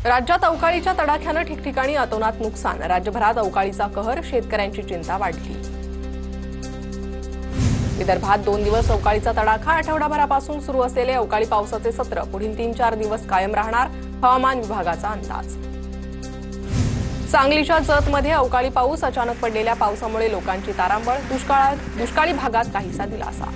राज्यात अवकाळीच्या तडाख्याने ठिकठिकाणी अतोनात नुकसान। राज्यभरात अवकाळीचा कहर, शेतकऱ्यांची चिंता वाढली। विदर्भात 2 दिवस अवकाळीचा तडाखा। आठवडाभरापासून सुरू असलेले अवकाळी पावसाचे सत्र पुढील 3-4 दिवस कायम राहणार, हवामान विभागाचा अंदाज। सांगलीच्या जतमध्ये अवकाळी पाऊस, अचानक पडलेल्या पावसामुळे लोकांची तारांबळ। दुष्काळी भागात काहीसा दिलासा।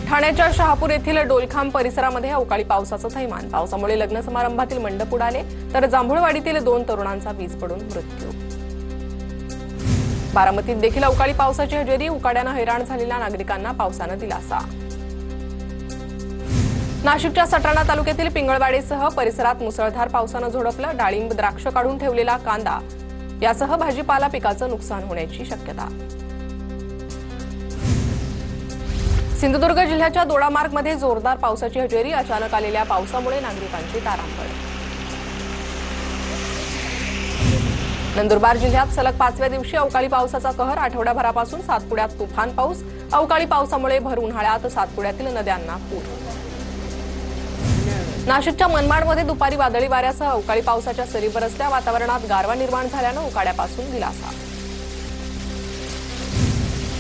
ठाण्याच्या शहापूर येथील डोलखांब परिसरामध्ये अवकाळी पावसाचं थैमान। पावसामुळे लग्न समारंभातील मंडप उडाले, तर जांभूळवाडीतील 2 तरुणांचा वीज पडून मृत्यू। बारामतीत देखील अवकाळी पावसाची हजेरी। उकाड्यानं हैराण झालेल्या नागरिकांना पावसानं दिलासा। नाशिकच्या सटाणा तालुक्यातील पिंगळवाडीसह परिसरात मुसळधार पावसानं झोडपलं। डाळिंब, द्राक्ष काढून ठेवलेला कांदा यासह भाजीपाला पिकाचं नुकसान होण्याची शक्यता। सिंधुदुर्ग जिल्ह्याच्या दोडामार्गमध्ये जोरदार पावसाची हजेरी। अचानक आलेल्या पावसामुळे नागरिकांची तारांबळ। नंदुरबार जिल्ह्यात सलग 5व्या दिवशी अवकाळी पावसाचा कहर। आठवडाभरापासून सातपुड्यात तुफान पाऊस। अवकाळी पावसामुळे भर उन्हाळ्यात सातपुड्यातील नद्यांना पूर। नाशिकच्या मनमाडमध्ये दुपारी वादळी वाऱ्यासह अवकाळी पावसाच्या सरी बरसल्या। वातावरणात गारवा निर्माण झाल्यानं उकाड्यापासून दिलासा।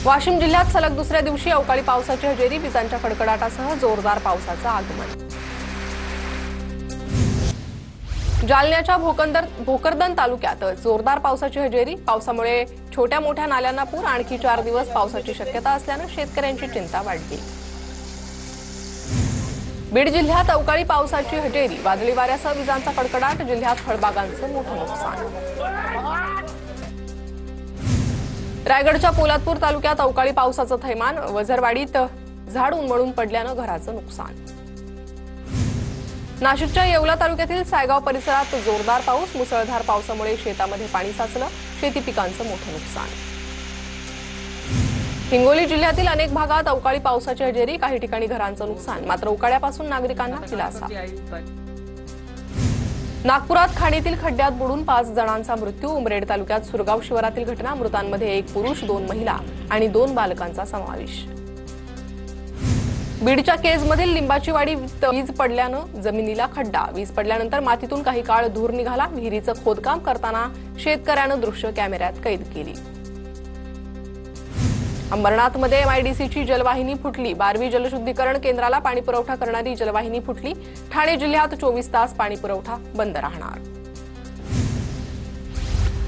वाशिम जिल्ह्यात सलग दुसऱ्या दिवशी अवकाळी पावसाची हजेरी। विजांच्या कडकडाटासह जोरदार पावसाचं आगमन। जालन्याच्या भोकरदन तालुक्यात जोरदार पावसाची हजेरी। पावसामुळे छोट्या मोठ्या नाल्यांना पूर। आणखी 4 दिवस पावसाची शक्यता असल्यानं शेतकऱ्यांची चिंता वाढली। बीड जिल्ह्यात अवकाळी पावसाची हजेरी। वादळी वाऱ्यासह विजांचा कडकडाट। जिल्ह्यात फळबागांचं मोठं नुकसान। रायगडच्या पोलादपूर तालुक्यात अवकाळी पावसाचं थैमान। वझरवाडीत झाड उन्मळून पडल्यानं घराचं नुकसान। नाशिकच्या येवला तालुक्यातील सायगाव परिसरात जोरदार पाऊस। मुसळधार पावसामुळे शेतामध्ये पाणी साचलं। शेती पिकांचं मोठं नुकसान। हिंगोली जिल्ह्यातील अनेक भागात अवकाळी पावसाची हजेरी। काही ठिकाणी घरांचं नुकसान, मात्र उकाड्यापासून नागरिकांना दिलासा। नागपुरात खाणीतील खड्ड्यात बुडून 5 जणांचा मृत्यू। उमरेड तालुक्यात सुरगाव शिवारातील घटना। मृतांमध्ये 1 पुरुष, 2 महिला आणि 2 बालकांचा समावेश। बीडच्या केजमधील लिंबाची वाडी वीज पडल्यानं जमिनीला खड्डा। वीज पडल्यानंतर मातीतून काही काळ धूर निघाला। विहिरीचं खोदकाम करताना शेतकऱ्यानं दृश्य कॅमेऱ्यात कैद केली। अंबरनाथमध्ये एमआयडीसीची जलवाहिनी फुटली। 12वी जलशुद्धीकरण केंद्राला पाणी पुरवठा करणारी जलवाहिनी फुटली। ठाणे जिल्ह्यात 24 तास पाणी पुरवठा बंद राहणार।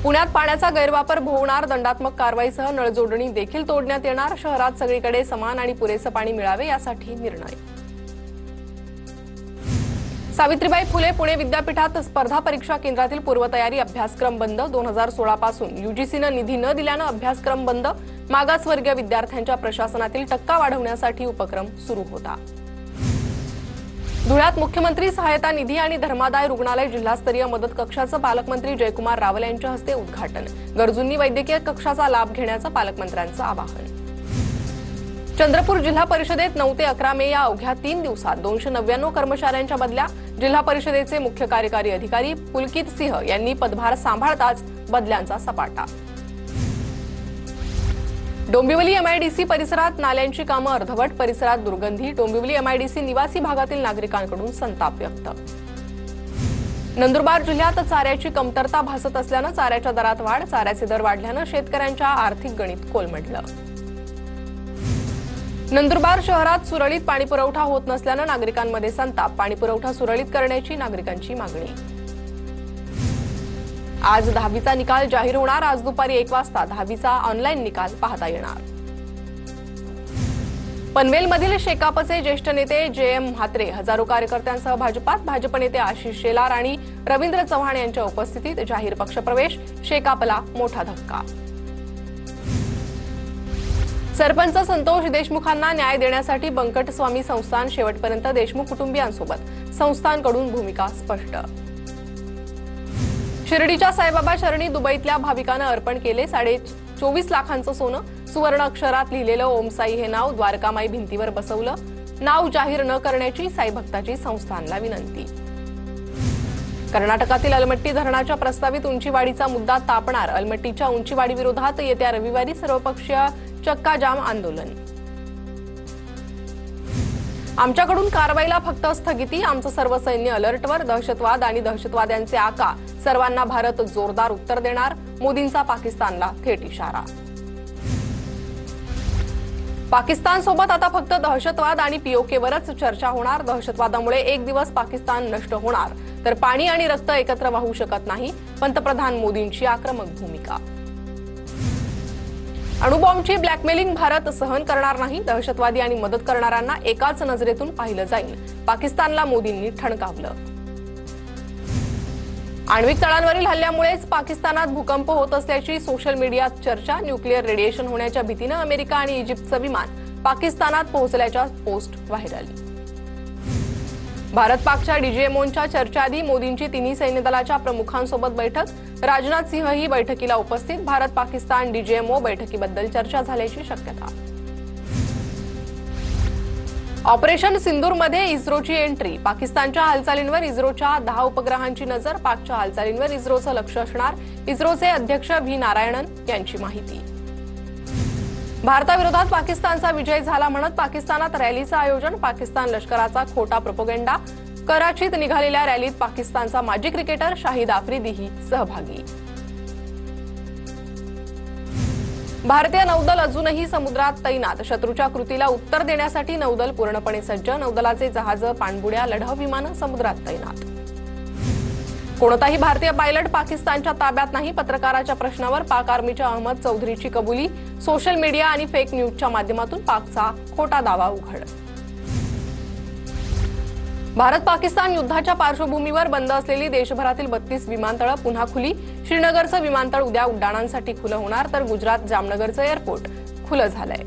पुण्यात पाण्याचा गैरवापर भोवणार। दंडात्मक कारवाईसह नळजोडणी देखील तोडण्यात येणार। शहरात सगळीकडे समान आणि पुरेसं पाणी मिळावे यासाठी निर्णय। सावित्रीबाई फुले पुणे विद्यापीठात स्पर्धा परीक्षा केंद्रातील पूर्वतयारी अभ्यासक्रम बंद। 2016 पासून यूजीसीनं निधी न दिल्यानं अभ्यासक्रम बंद। मागासवर्गीय विद्यार्थ्यांच्या प्रशासनातील टक्का वाढवण्यासाठी उपक्रम सुरू होता। धुळ्यात मुख्यमंत्री सहायता निधी आणि धर्मादाय रुग्णालय जिल्हास्तरीय मदत कक्षाचं पालकमंत्री जयकुमार रावल यांच्या हस्ते उद्घाटन। गरजूंनी वैद्यकीय कक्षाचा लाभ घेण्याचं पालकमंत्र्यांचं आवाहन। चंद्रपूर जिल्हा परिषदेत 9 ते 11 मे या अवघ्या 3 दिवसात 299 कर्मचाऱ्यांच्या बदल्या। जिल्हा परिषदेचे मुख्य कार्यकारी अधिकारी पुलकित सिंह यांनी पदभार सांभाळताच बदल्यांचा सपाटा। डोंबिवली एमआयडीसी परिसरात नाल्यांची कामं अर्धवट। परिसरात दुर्गंधी। डोंबिवली एमआयडीसी निवासी भागातील नागरिकांकडून संताप व्यक्त। नंदुरबार जिल्ह्यात चाऱ्याची कमतरता भासत असल्यानं चाऱ्याच्या दरात वाढ। चाऱ्याचे दर वाढल्यानं शेतकऱ्यांच्या आर्थिक गणित कोलमडलं। नंदुरबार शहरात सुरळीत पाणीपुरवठा होत नसल्यानं नागरिकांमध्ये संताप। पाणीपुरवठा सुरळीत करण्याची नागरिकांची मागणी। आज 10वीचा निकाल जाहीर होणार। आज दुपारी 1 वाजता 10वीचा ऑनलाईन निकाल पाहता येणार। पनवेलमधील शेकापचे ज्येष्ठ नेते JM म्हात्रे हजारो कार्यकर्त्यांसह भाजपात। भाजप नेते आशिष शेलार आणि रवींद्र चव्हाण यांच्या उपस्थितीत जाहीर पक्षप्रवेश। शेकापला मोठा धक्का। सरपंच संतोष देशमुखांना न्याय देण्यासाठी बंकटस्वामी संस्थान शेवटपर्यंत। देशमुख कुटुंबियांसोबत संस्थानकडून भूमिका स्पष्ट। शिर्डीच्या साईबाबा चरणी दुबईतल्या भाविकानं अर्पण केले 24.5 लाखांचं सोनं। सुवर्ण अक्षरात लिहिलेलं ओम साई हे नाव द्वारकामाई भिंतीवर बसवलं। नाव जाहीर न करण्याची साई भक्ताची संस्थानला विनंती। कर्नाटकातील अलमट्टी धरणाच्या प्रस्तावित उंचीवाढीचा मुद्दा तापणार। अलमट्टीच्या उंचीवाढी विरोधात येत्या रविवारी सर्वपक्षीय चक्काजाम आंदोलन। आमच्याकडून कारवाईला फक्त स्थगिती, आमचं सर्व सैन्य अलर्टवर, दहशतवाद आणि दहशतवाद्यांचे आका सर्वांना भारत जोरदार उत्तर देणार, मोदींचा पाकिस्तानला थेट इशारा. पाकिस्तानसोबत आता फक्त दहशतवाद आणि पीओकेवरच चर्चा होणार. दहशतवादामुळे एक दिवस पाकिस्तान नष्ट होणार तर पाणी आणि रक्त एकत्र वाहू शकत नाही, पंतप्रधान मोदींची आक्रमक भूमिका. अणुबॉम्बची ब्लॅकमेलिंग भारत सहन करणार नाही, दहशतवादी आणि मदत करणाऱ्यांना एकाच नजरेतून पाहिलं जाईल, पाकिस्तानला मोदींनी ठणकावलं. आण्विक तळांवरील हल्ल्यामुळेच पाकिस्तानात भूकंप होत असल्याची सोशल मीडियात चर्चा. न्यूक्लिअर रेडिएशन होण्याच्या भीतीनं अमेरिका आणि इजिप्तचं विमान पाकिस्तानात पोहोचल्याच्या पोस्ट व्हायरल. भारत पाकच्या डीजीएमओच्या चर्चेआधी मोदींची तिन्ही सैन्य दलाच्या प्रमुखांसोबत बैठक. राजनाथ सिंहही बैठकीला उपस्थित. भारत पाकिस्तान डीजीएमओ बैठकीबद्दल चर्चा झाल्याची शक्यता. ऑपरेशन सिंदूरमध्ये इस्रोची एंट्री. पाकिस्तानच्या हालचालींवर इस्रोच्या 10 उपग्रहांची नजर. पाकच्या हालचालींवर इस्रोचं लक्ष असणार, इस्रोचे अध्यक्ष व्ही नारायणन यांची माहिती. भारताविरोधात पाकिस्तानचा विजय झाला म्हणत पाकिस्तानात रॅलीचं आयोजन. पाकिस्तान लष्कराचा खोटा प्रोपगेंडा. कराचीत निघालेल्या रॅलीत पाकिस्तानचा माजी क्रिकेटर शाहिद आफ्रिदीही सहभागी. भारतीय नौदल अजूनही समुद्रात तैनात. शत्रूच्या कृतीला उत्तर देण्यासाठी नौदल पूर्णपणे सज्ज. नौदलाचे जहाजं, पाणबुड्या, लढाऊ विमानं समुद्रात तैनात. कोणताही भारतीय पायलट पाकिस्तानच्या ताब्यात नाही. पत्रकाराच्या प्रश्नावर पाक आर्मीच्या अहमद चौधरीची कबुली. सोशल मीडिया आणि फेक न्यूजच्या माध्यमातून पाकचा खोटा दावा उघड. भारत पाकिस्तान युद्धाच्या पार्श्वभूमीवर बंद असलेली देशभरातील 32 विमानतळं पुन्हा खुली. श्रीनगरचं विमानतळ उद्या उड्डाणांसाठी खुलं होणार तर गुजरात जामनगरचं एअरपोर्ट खुलं झालंय.